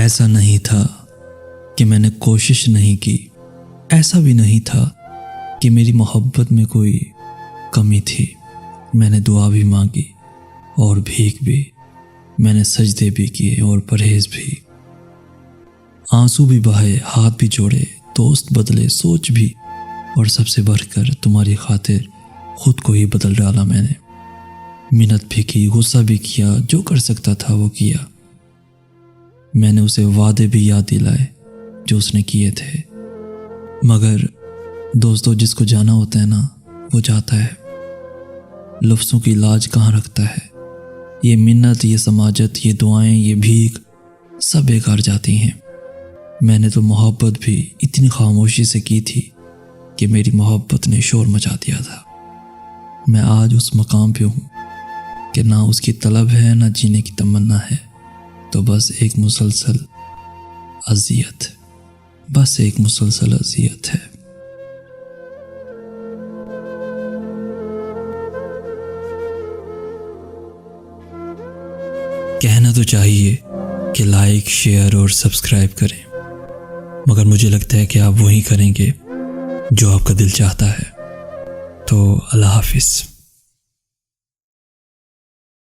ऐसा नहीं था कि मैंने कोशिश नहीं की, ऐसा भी नहीं था कि मेरी मोहब्बत में कोई कमी थी। मैंने दुआ भी मांगी और भीख भी, मैंने सजदे भी किए और परहेज भी, आंसू भी बहाए, हाथ भी जोड़े, दोस्त बदले, सोच भी, और सबसे बढ़कर तुम्हारी खातिर खुद को ही बदल डाला मैंने। मिन्नत भी की, गुस्सा भी किया, जो कर सकता था वो किया। मैंने उसे वादे भी याद दिलाए जो उसने किए थे। मगर दोस्तों, जिसको जाना होता है ना, वो जाता है। लफ्ज़ों की लाज कहाँ रखता है। ये मिन्नत, ये समाजत, ये दुआएं, ये भीख सब बेकार जाती हैं। मैंने तो मोहब्बत भी इतनी खामोशी से की थी कि मेरी मोहब्बत ने शोर मचा दिया था। मैं आज उस मकाम पे हूँ कि ना उसकी तलब है, ना जीने की तमन्ना है, तो बस एक मुसलसल अज़ियत, बस एक मुसलसल अज़ियत है। कहना तो चाहिए कि लाइक, शेयर और सब्सक्राइब करें, मगर मुझे लगता है कि आप वही करेंगे जो आपका दिल चाहता है। तो अल्लाह हाफिज़।